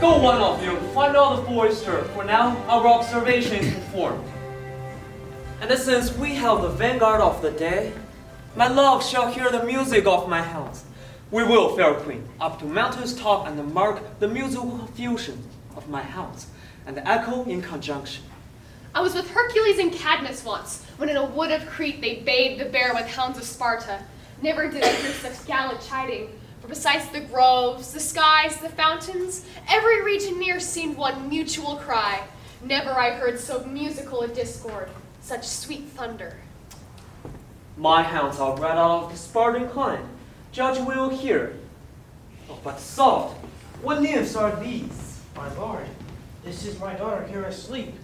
Go one of you, find out the forester, for now our observation is performed. And since we have the vanguard of the day, my love shall hear the music of my hounds. We will, fair queen, up to mountain's top and mark the musical fusion of my hounds, and the echo in conjunction. I was with Hercules and Cadmus once, when in a wood of Crete they bayed the bear with hounds of Sparta. Never did I hear such gallant chiding, for besides the groves, the skies, the fountains, every region near seemed one mutual cry. Never I heard so musical a discord, such sweet thunder. My hounds are bred out of the Spartan kind, judge will hear. Oh, but soft, what nymphs are these? My lord, this is my daughter here asleep.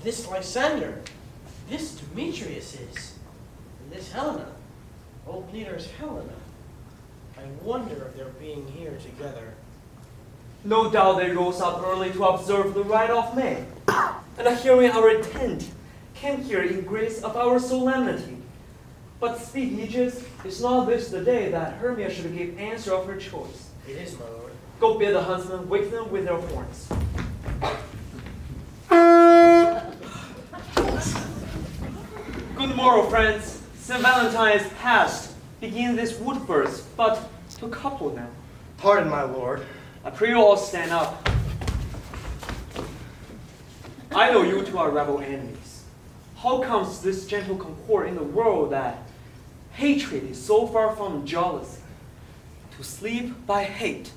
This Lysander, this Demetrius is, and this Helena, old leader's Helena. I wonder if they're being here together. No doubt they rose up early to observe the rite of May, and hearing our intent, came here in grace of our solemnity. But speak, Aegis, is not this the day that Hermia should give answer of her choice? It is, my lord. Go bid the huntsmen wake them with their horns. Good morrow, friends. St. Valentine is past. Begin this wood burst, but to couple them. Pardon, my lord. I pray you all stand up. I know you two are rebel enemies. How comes this gentle concord in the world that hatred is so far from jealousy, to sleep by hate,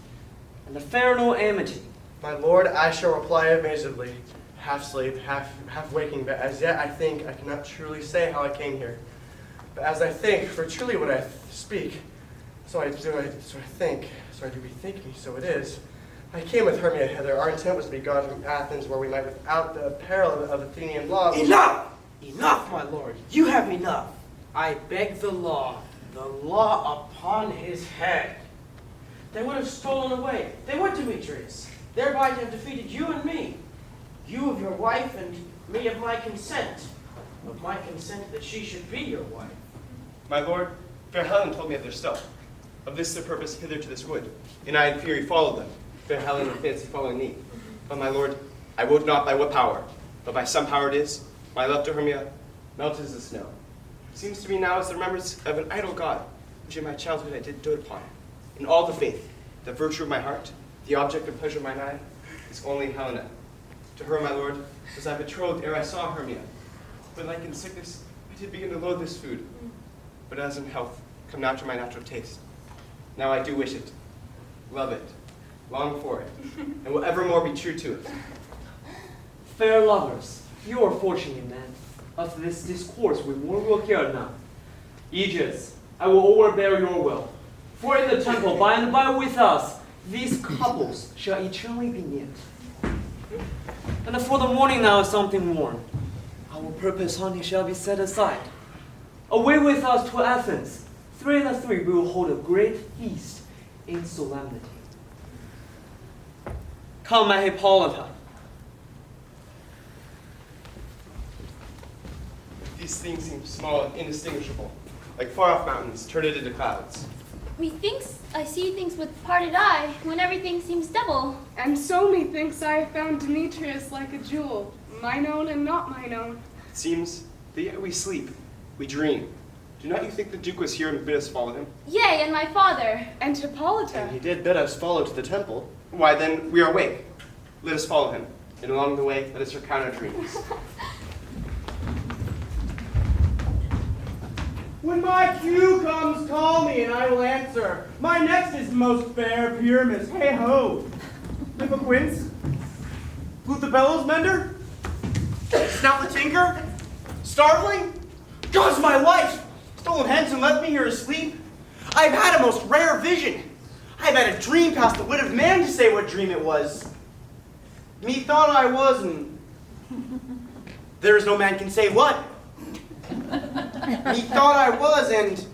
and the fair no amity? My lord, I shall reply amazedly, half sleep, half waking, but as yet I think I cannot truly say how I came here. But as I think, for truly what I speak, so I think, so I do bethink me, so it is. I came with Hermia hither. Our intent was to be gone from Athens, where we might, without the peril of Athenian law. Enough! Enough, my lord. You have enough. I beg the law upon his head. They would have stolen away. They would, Demetrius, thereby to have defeated you and me. You of your wife and me of my consent. Of my consent that she should be your wife. My lord, fair Helen told me of their stealth. Of this their purpose hither to this wood, and I in fury followed them. Fair Helen in fancy following me. But my lord, I wot not by what power, but by some power it is, my love to Hermia melted as the snow. It seems to me now as the remembrance of an idol god, which in my childhood I did dote upon. In all the faith, the virtue of my heart, the object of pleasure of mine eye, is only Helena. To her, my lord, was I betrothed ere I saw Hermia. But like in sickness, I did begin to loathe this food. But as in health, come now to my natural taste. Now I do wish it, love it, long for it, and will evermore be true to it. Fair lovers, you are fortunate men. Of this discourse we more will hear now. Aegis, I will overbear your will. For in the temple, by and by with us, these couples shall eternally be knit. And for the morning now is something warm. Our purpose hunting shall be set aside. Away with us to Athens. 3 and 3 we will hold a great feast in solemnity. Come, my Hippolyta. These things seem small and indistinguishable, like far-off mountains turned into clouds. Methinks I see things with parted eye, when everything seems double. And so methinks I have found Demetrius like a jewel, mine own and not mine own. It seems that yet we sleep, we dream. Do not you think the Duke was here and bid us follow him? Yea, and my father. And Hippolyta. And he did bid us follow to the temple. Why then, we are awake. Let us follow him, and along the way, let us recount our dreams. When my cue comes, call me, and I will answer. My next is most fair Pyramus. Hey ho! Hippoquince? Flute the bellows mender? Snout the tinker? Starveling? God's my life! Stolen hence and left me here asleep? I have had a most rare vision. I have had a dream past the wit of man to say what dream it was. Methought I was, and there is no man can say what. Methought I was, and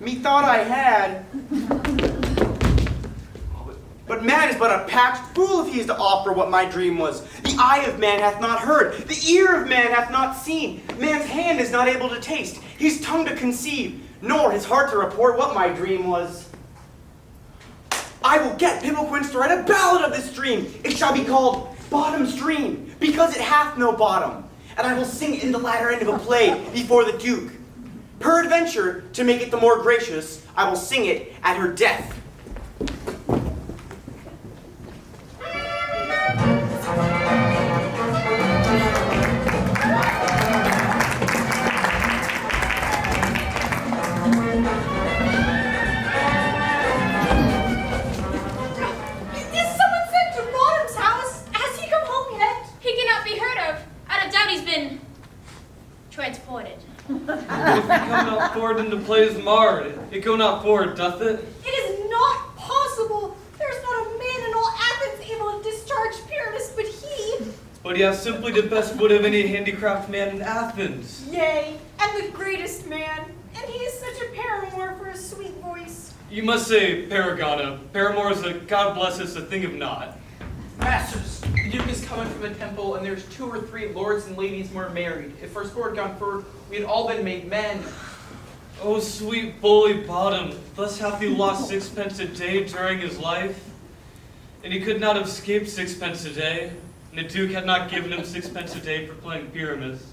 methought I had. But man is but a patched fool if he is to offer what my dream was. The eye of man hath not heard, the ear of man hath not seen. Man's hand is not able to taste, his tongue to conceive, nor his heart to report what my dream was. I I will get Pimmelquince to write a ballad of this stream. It shall be called Bottom Stream, because it hath no bottom. And I will sing it in the latter end of a play before the Duke. Peradventure, to make it the more gracious, I will sing it at her death. Transported. If he come not forward and the play is marred, it go not forward, doth it? It is not possible. There's not a man in all Athens able to discharge Pyramus but he. But he hath simply the best wood of any handicraft man in Athens. Yea, and the greatest man. And he is such a paramour for his sweet voice. You must say paragona. Paramour is a God bless us a thing of naught. Masters, the Duke is coming from the temple, and there's 2 or 3 lords and ladies more married. If our sword gone forward, we had all been made men. Oh, sweet bully bottom, thus hath he lost 6 pence a day during his life. And he could not have escaped 6 pence a day, and the Duke had not given him 6 pence a day for playing Pyramus.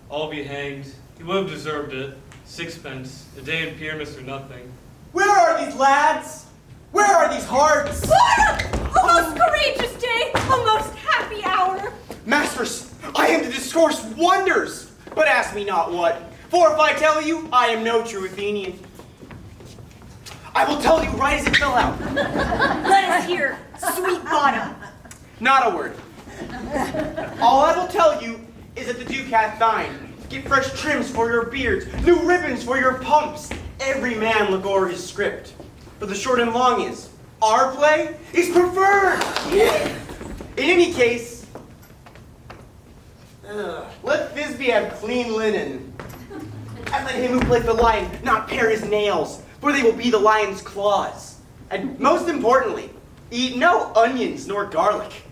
All be hanged. He would have deserved it. 6 pence. A day in Pyramus or nothing. Where are these lads? Where are these hearts? A most courageous day, a most happy hour. Masters, I am to discourse wonders, but ask me not what. For if I tell you, I am no true Athenian. I will tell you right as it fell out. Let us hear, sweet bottom. Not a word. All I will tell you is that the Duke hath dined. Get fresh trims for your beards, new ribbons for your pumps. Every man look o'er his script. But the short and long is, our play is preferred. In any case, let Thisbe have clean linen. And let him who plays the lion not pare his nails, for they will be the lion's claws. And most importantly, eat no onions nor garlic,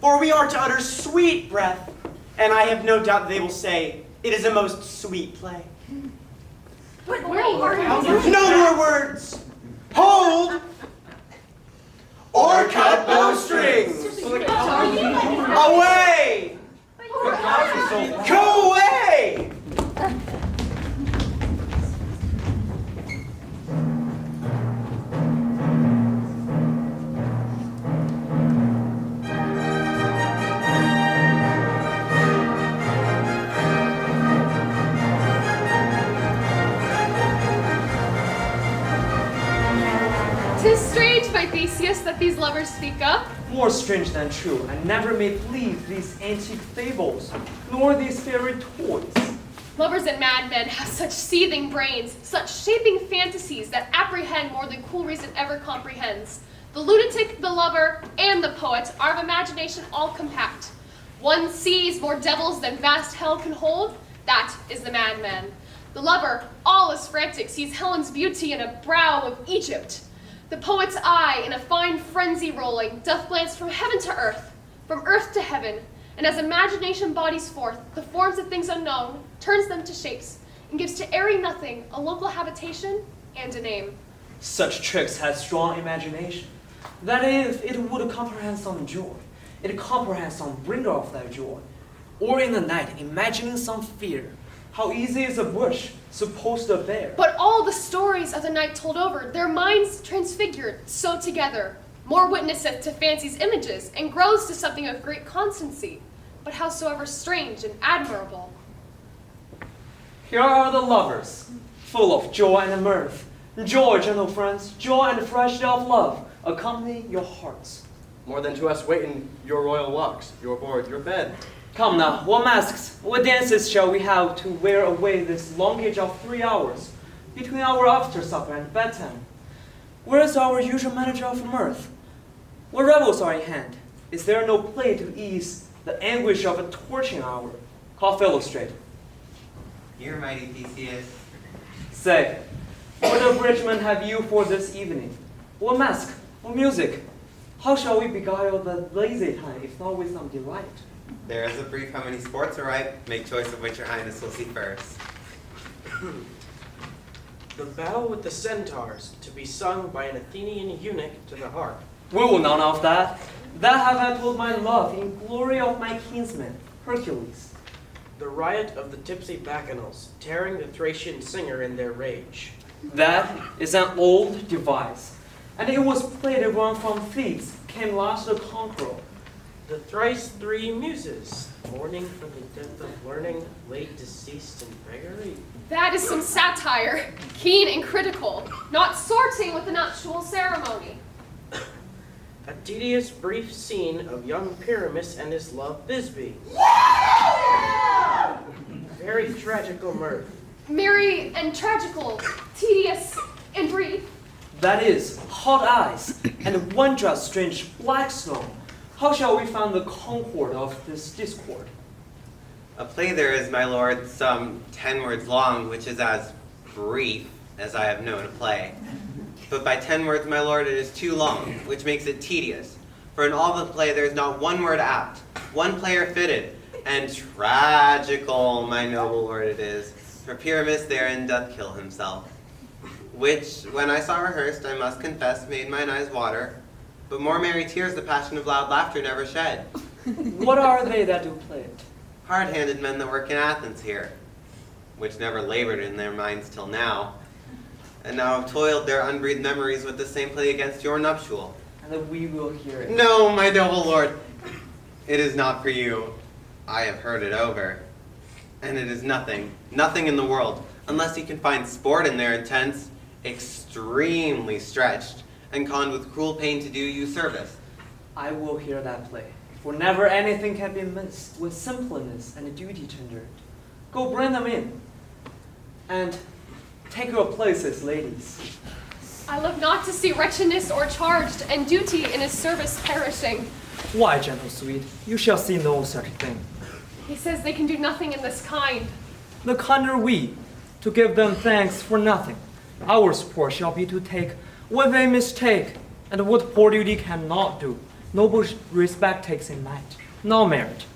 for we are to utter sweet breath, and I have no doubt they will say, it is a most sweet play. But where are you? No more words! Hold! Or cut bowstrings! Away! Go away! "'Tis strange, my Theseus, that these lovers speak of. More strange than true, I never may believe these antique fables, nor these fairy toys. Lovers and madmen have such seething brains, such shaping fantasies that apprehend more than cool reason ever comprehends. The lunatic, the lover, and the poet are of imagination all compact. One sees more devils than vast hell can hold. That is the madman. The lover, all is frantic, sees Helen's beauty in a brow of Egypt. The poet's eye, in a fine frenzy rolling, doth glance from heaven to earth to heaven, and as imagination bodies forth the forms of things unknown, turns them to shapes, and gives to airy nothing a local habitation and a name. Such tricks has strong imagination. That if it would comprehend some joy, it comprehends some bringer of that joy. Or in the night, imagining some fear, how easy is a bush supposed to bear? But all the stories of the night told over, their minds transfigured, so together, more witnesseth to fancy's images, and grows to something of great constancy, but howsoever strange and admirable. Here are the lovers, full of joy and mirth. Joy, gentle friends, joy and fresh day of love, accompany your hearts. More than to us wait in your royal walks, your board, your bed. Come now, what masks, what dances shall we have to wear away this long age of 3 hours, between our after supper and bedtime? Where is our usual manager of mirth? What revels are in hand? Is there no play to ease the anguish of a torching hour? Call illustrate. Here, mighty Theseus. Say, what abridgment have you for this evening? What mask? What music? How shall we beguile the lazy time, if not with some delight? There is a brief how many sports are ripe. Make choice of which your highness will see first. The battle with the centaurs, to be sung by an Athenian eunuch to the harp. We will none of that. That have I told my love in glory of my kinsman, Hercules. The riot of the tipsy bacchanals, tearing the Thracian singer in their rage. That is an old device, and it was played when from Thebes came Lars the Conqueror. The thrice three muses, mourning for the death of learning, late deceased in beggary. That is some satire, keen and critical, not sorting with the nuptial ceremony. A tedious brief scene of young Pyramus and his love Thisbe. Very tragical mirth. Merry and tragical, tedious and brief. That is hot ice and wondrous strange black snow. How shall we find the concord of this discord? A play there is, my lord, some 10 words long, which is as brief as I have known a play. But by 10 words, my lord, it is too long, which makes it tedious. For in all the play there is not one word apt, one player fitted, and tragical, my noble lord, it is. For Pyramus therein doth kill himself. Which, when I saw rehearsed, I must confess, made mine eyes water. But more merry tears the passion of loud laughter never shed. What are they that do play it? Hard-handed men that work in Athens here, which never labored in their minds till now, and now have toiled their unbreathed memories with the same play against your nuptial. And that we will hear it. No, my noble lord, it is not for you. I have heard it over, and it is nothing in the world, unless you can find sport in their intents, extremely stretched, and conned with cruel pain to do you service. I will hear that play, for never anything can be missed with simpleness and duty tendered. Go bring them in, and take your places, ladies. I love not to see wretchedness o'ercharged, and duty in his service perishing. Why, gentle sweet, you shall see no such thing. He says they can do nothing in this kind. The kinder we, to give them thanks for nothing. Our sport shall be to take what they mistake, and what poor duty cannot do. Noble respect takes in might, not merit.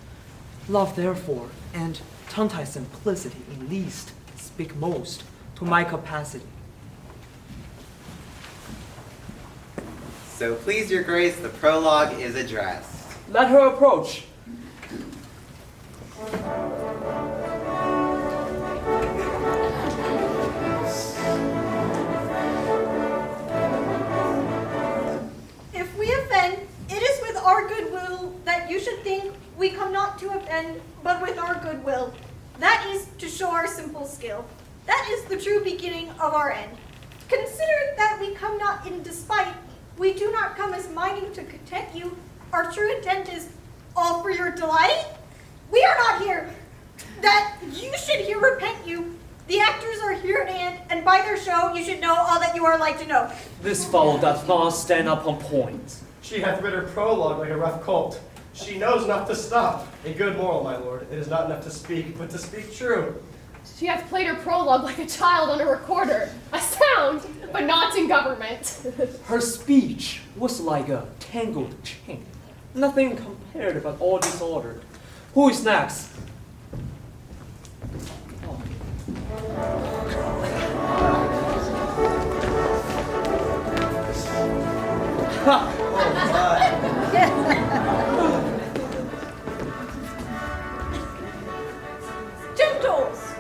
Love therefore, and tongue-tie simplicity in least, speak most to my capacity. So please your grace, the prologue is addressed. Let her approach. If we offend, it is with our goodwill that you should think we come not to offend, but with our goodwill. That is to show our simple skill. That is the true beginning of our end. Consider that we come not in despite. We do not come as minding to content you. Our true intent is all for your delight. We are not here that you should here repent you. The actors are here at hand, and by their show you should know all that you are like to know. This fellow doth not stand up on point. She hath read her prologue like a rough colt. She knows not to stop. A good moral, my lord. It is not enough to speak, but to speak true. She hath played her prologue like a child on a recorder, a sound, but not in government. Her speech was like a tangled chain, nothing compared but all disordered. Who is next? Gentles,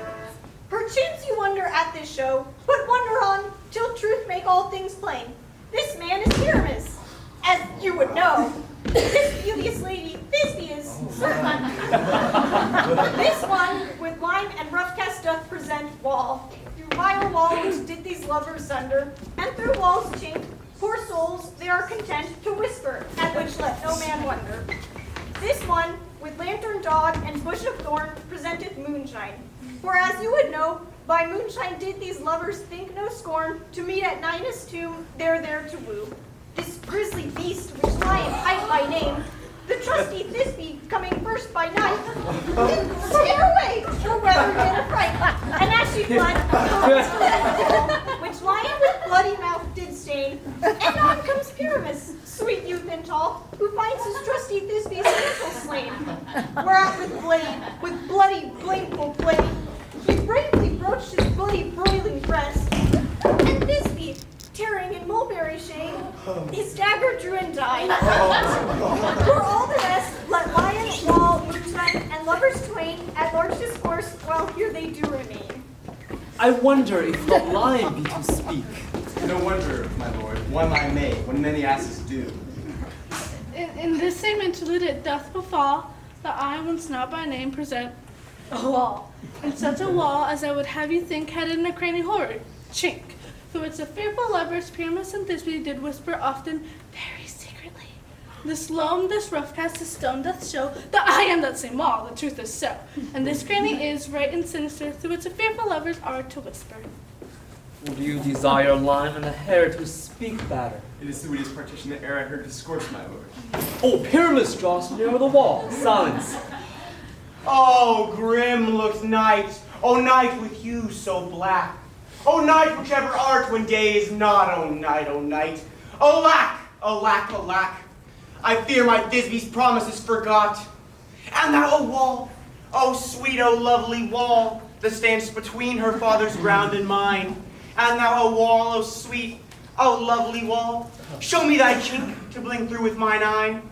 perchance you wonder at this show, but wonder on till truth make all things plain. This man is Pyramus, as you would know. This beauteous lady, Thisbe is certain. This one with lime and rough cast doth present wall. Through vile wall which did these lovers sunder, and through walls chink, poor souls, they are content to whisper, at which let no man wonder. This one, with lantern dog and bush of thorn, presenteth moonshine. For as you would know, by moonshine did these lovers think no scorn, to meet at Ninus' tomb, there to woo. This grisly beast, which lieth hight by name, the trusty Thisbe, coming first by night, did scare away her weather in a fright, and as she fled, which lion with bloody mouth did stain, and on comes Pyramus, sweet youth and tall, who finds his trusty Thisbe's mantle slain, whereat with bloody blameful blade, he bravely broached his bloody broiling breast, true and dying. For all the rest, let lion, wall, moonshine, and lovers twain at large discourse, while here they do remain. I wonder if the lion be to speak. No wonder, my lord, one I may, when many asses do. In this same interlude it doth befall that I once not by name present a wall, and such a wall as I would have you think had in a cranny horrid chink, through which the fearful lovers Pyramus and Thisbe did whisper often very secretly. This loam, this rough cast, this stone doth show that I am that same wall, the truth is so, and this cranny is right and sinister, through which the fearful lovers are to whisper. Would you desire lion and a hare to speak better? It is through this partition that ere I heard discourse, my lord. Oh, Pyramus draws near the wall. Silence. Oh, grim looks night. Oh, night with you so black. Oh, night whichever art when day is not. Oh, night, oh, night. Alack, alack, alack. I fear my Thisbe's promises forgot. And thou, O wall, oh, sweet, oh, lovely wall, that stands between her father's ground and mine. And thou, O wall, oh, sweet, oh, lovely wall, show me thy chink to blink through with mine eye.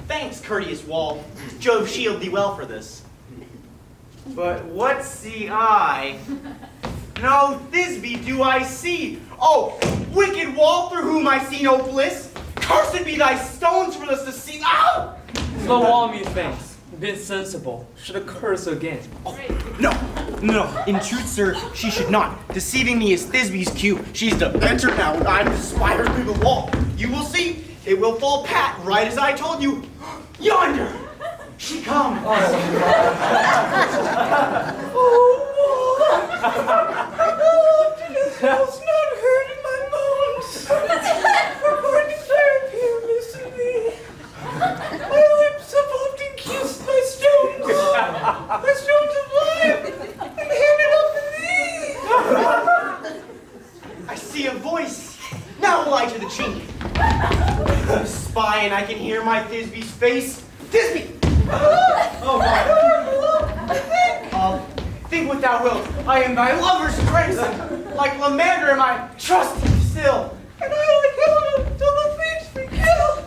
Thanks, courteous wall. Jove shield thee well for this. But what see I? No Thisbe do I see. Oh, wicked wall through whom I see no bliss. Cursed be thy stones for us to see. Ow! The wall, methinks, been sensible, should curse again. Oh, no. In truth, sir, she should not. Deceiving me is Thisbe's cue. She's to enter now, and I'm to spy her through the wall. You will see. It will fall pat, right as I told you. Yonder! She comes! This house not heard in my bones. For declare Pyramus and me. My lips have often kissed thy stones. The stones of life, and handed up to thee. I see a voice. Now will I to the chink. Spy, and I can hear my Thisbe's face. Thisbe! Oh my! Think what thou wilt. I am thy lover's grandson. Like Lamander am I trusted still. And I like Helena till the fates be killed.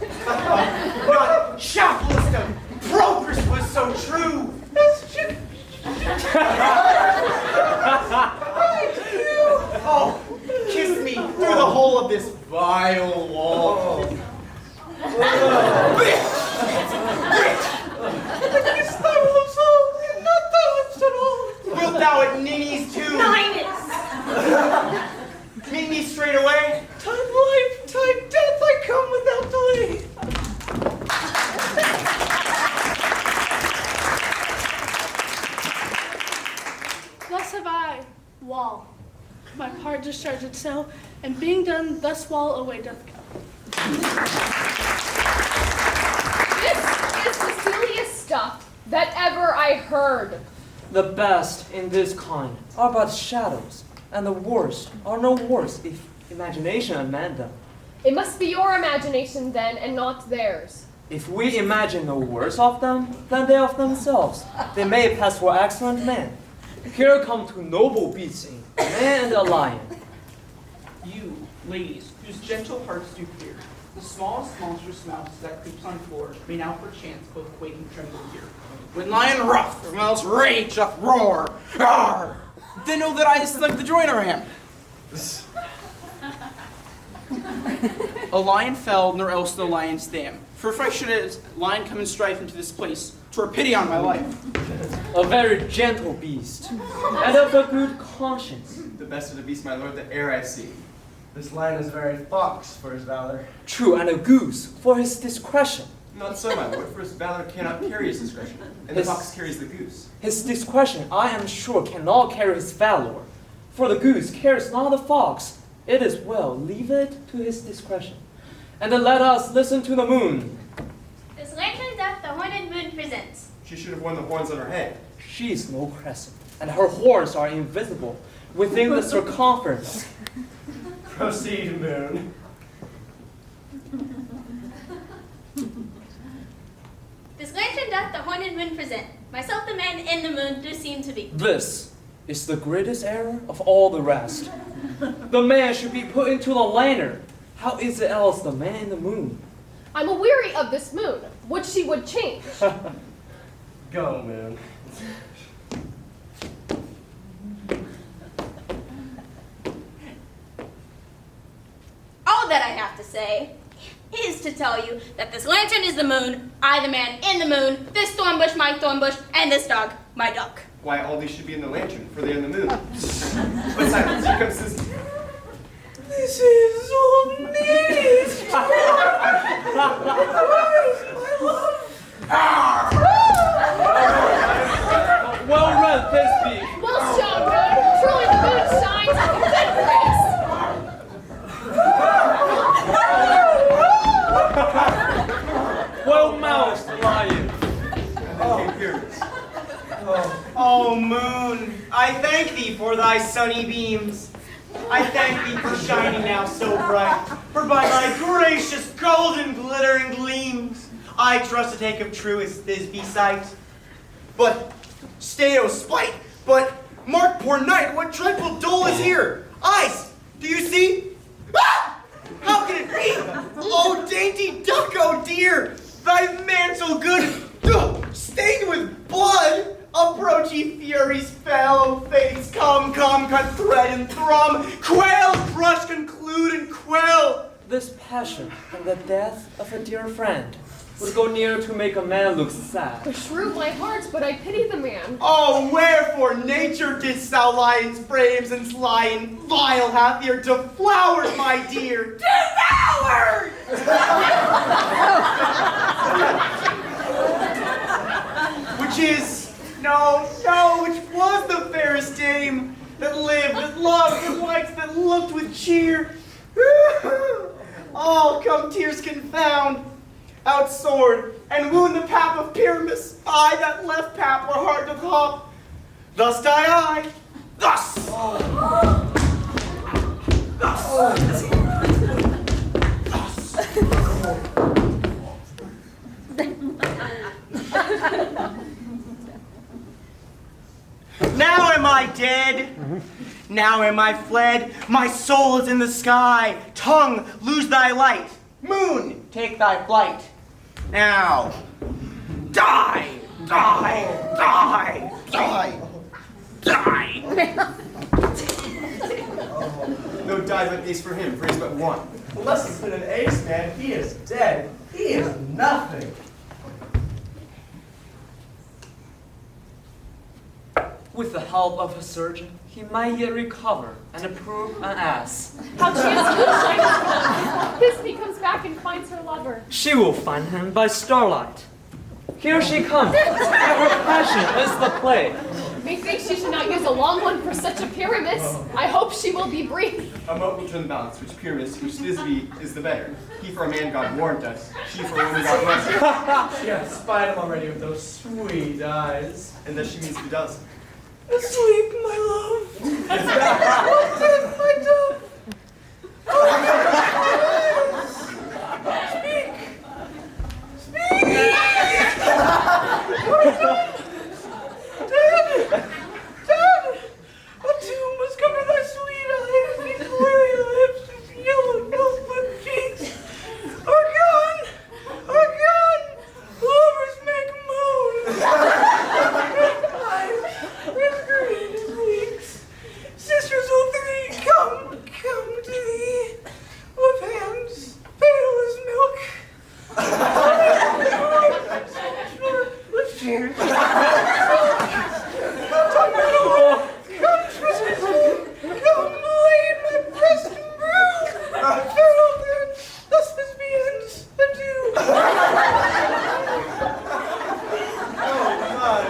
Not shaftest of Procris was so true. Oh, kiss me through the hole of this vile wall. Bitch! Kiss thy lips all, and not thy lips at all. Wilt thou at ninnies too? Ninus! Meet me straight away. Tide life, tide death, I come without delay. Thus have I, wall, my part discharged so, and being done, thus wall away doth go. This is the silliest stuff that ever I heard. The best in this kind are but shadows, and the worst are no worse if imagination amend them. It must be your imagination then, and not theirs. If we imagine no worse of them than they of themselves, they may pass for excellent men. Here come two noble beasts in, a man and a lion. You, ladies, whose gentle hearts do fear, the smallest monstrous mouse that creeps on floor, may now perchance both quake and tremble here. When lion rough from else rage doth roar, arr, then know that I like the joiner am. A lion fell, nor else the lion stam. For if I should as lion come in strife into this place, 'twere pity on my life. A very gentle beast, and of a good conscience. The best of the beasts, my lord, that e'er I see. This lion is a very fox for his valor. True, and a goose for his discretion. Not so, my lord, for his valor cannot carry his discretion, and the fox carries the goose. His discretion, I am sure, cannot carry his valor. For the goose cares not the fox. It is well, leave it to his discretion. And then let us listen to the moon. This lantern doth the horned moon presents. She should have worn the horns on her head. She is no crescent, and her horns are invisible within the circumference. Proceed, moon. This lantern doth the horned moon present. Myself the man in the moon do seem to be. This is the greatest error of all the rest. The man should be put into the lantern. How is it else the man in the moon? I'm aweary of this moon, which she would change. Go, moon. All that I have to say is to tell you that this lantern is the moon, I the man in the moon, this thorn bush my thorn bush, and this dog my duck. Why, all these should be in the lantern, for they're in the moon. But silence, here comes this. This is old news. My love. Well run, Thisbe. Well shown, Moon. Truly the moon shines like a good grace. Well moused, lion. Oh, moon, I thank thee for thy sunny beams. I thank thee for shining now so bright, for by thy gracious golden glittering gleams, I trust to take of truest Thisbe sight. But stay, O spite, but mark, poor knight, what dreadful dole is here? Eyes, do you see? Ah! How can it be? Oh, dainty duck, oh dear, thy mantle good, stained with blood. Approach ye furies fell, fates come, cut thread and thrum, quail, crush, conclude, and quell. This passion and the death of a dear friend would go near to make a man look sad. Beshrew my heart, but I pity the man. Oh, wherefore nature didst thou lie in frames and sly and vile hath ear deflowered, my dear. Devoured! Which is, no, which was the fairest dame that lived, that loved, that liked, that looked with cheer. All come tears confound, outsword, and wound the pap of Pyramus. I, that left pap, where heart doth hop. Thus die I. Thus! Thus! Now am I dead, now am I fled, my soul is in the sky, tongue, lose thy light, moon, take thy flight. Now, die, die, die, die, die. No die but ace for him, for he's but one. Unless it's been an ace, man, he is dead. He is nothing. With the help of a surgeon, he might yet recover and prove an ass. How chance moonshine is come. Thisbe comes back and finds her lover. She will find him by starlight. Here she comes. Her passion is the play. Methinks she should not use a long one for such a Pyramus. I hope she will be brief. A mote will turn the balance, which Pyramus, which Thisbe is the better. He for a man God warned us, she for a woman God blessed her. She has spied him already with those sweet eyes. And thus she means to be does. Asleep, my love. Dead, my dove. Speak. Speak. Dead. A tomb must cover thy sweet eyes, these weary lips, these yellow elf-lipped cheeks. Are gone. Lovers make moan. Sisters all three, come to thee, with hands pale as milk. Let's cheers. Come, lay in my breast and brew. Farewell then, thus this ends, adieu.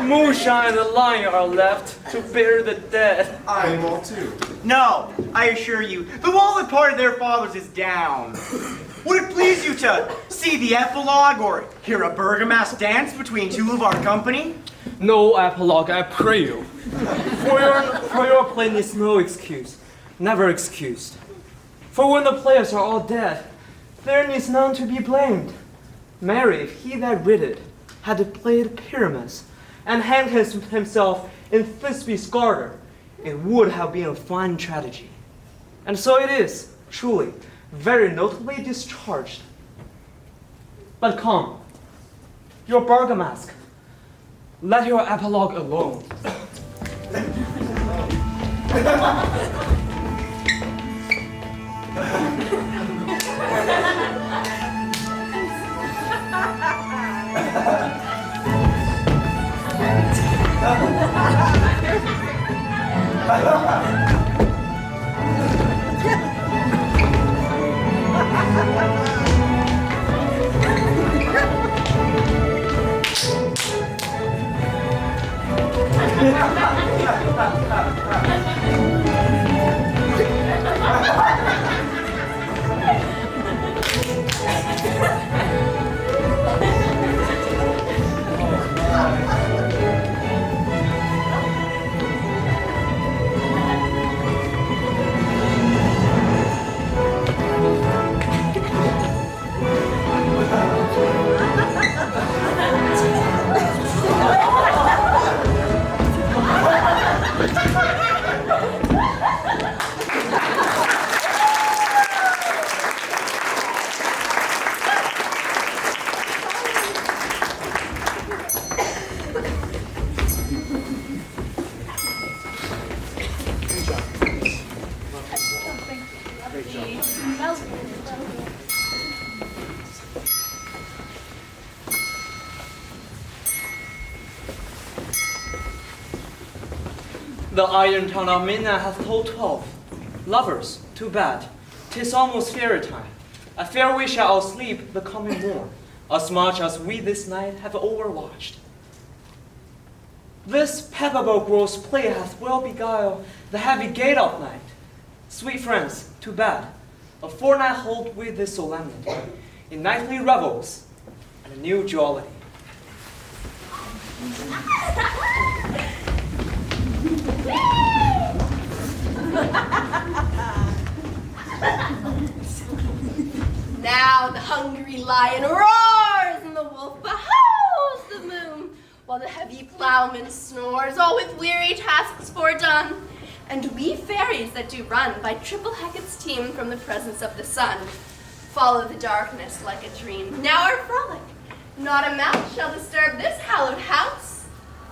Moonshine and the lion are left to bury the dead. I am all too. No, I assure you, the wall that parted their fathers is down. Would it please you to see the epilogue or hear a Bergamask dance between two of our company? No epilogue, I pray you. For your play needs no excuse, never excused. For when the players are all dead, there needs none to be blamed. Marry, if he that writ it had played Pyramus and hanged himself in Thisbe's garter, it would have been a fine tragedy. And so it is, truly, very notably discharged. But come, your bergamask. Let your epilogue alone. The iron tongue of midnight hath told 12. Lovers, too bad. 'Tis almost fairy time. A fair we shall all sleep the coming morn, as much as we this night have overwatched. This palpable gross play hath well beguiled the heavy gate of night. Sweet friends, too bad. A fortnight hold we this solemnity, in nightly revels and a new jollity. Now the hungry lion roars and the wolf behows the moon, while the heavy plowman snores, all with weary tasks foredone. And we fairies that do run by triple Hecate's team from the presence of the sun, follow the darkness like a dream. Now our frolic, not a mouse shall disturb this hallowed house.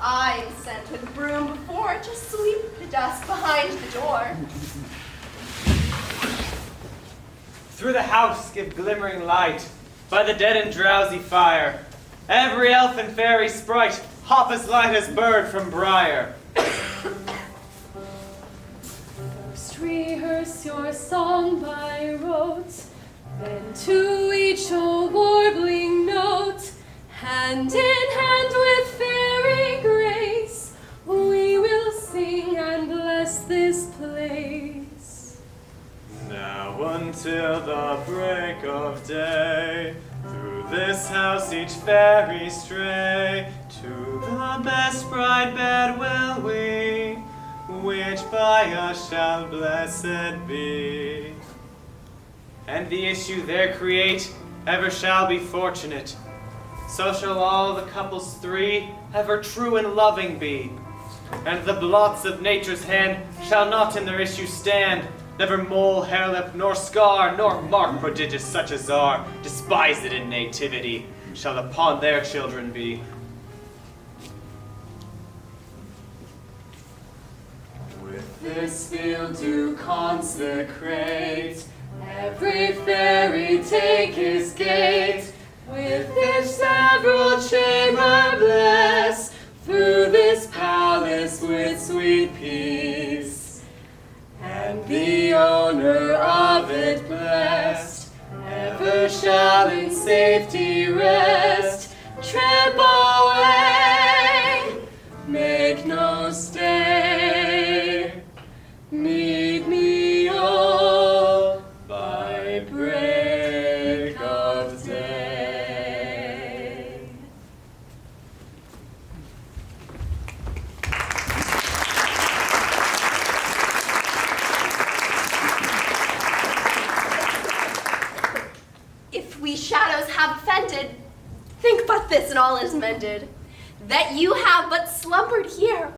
I am sent with broom before to sweep the dust behind the door. Through the house give glimmering light, by the dead and drowsy fire. Every elf and fairy sprite hop as light as bird from briar. First rehearse your song by rote, then to each a warbling note. Hand in hand with fairy grace, we will sing and bless this place. Now until the break of day, through this house each fairy stray, to the best bride bed will we, which by us shall blessed be. And the issue there create ever shall be fortunate. So shall all the couples three ever true and loving be. And the blots of nature's hand shall not in their issue stand. Never mole, harelip, nor scar, nor mark prodigious such as are, despised in nativity, shall upon their children be. With this field to consecrate, every fairy take his gate. With this several chamber bless, through this palace with sweet peace. And the owner of it blessed, ever shall in safety rest. Trip away, make no stay. Meet me all by break of day. If we shadows have offended, think but this and all is mended. That you have but slumbered here,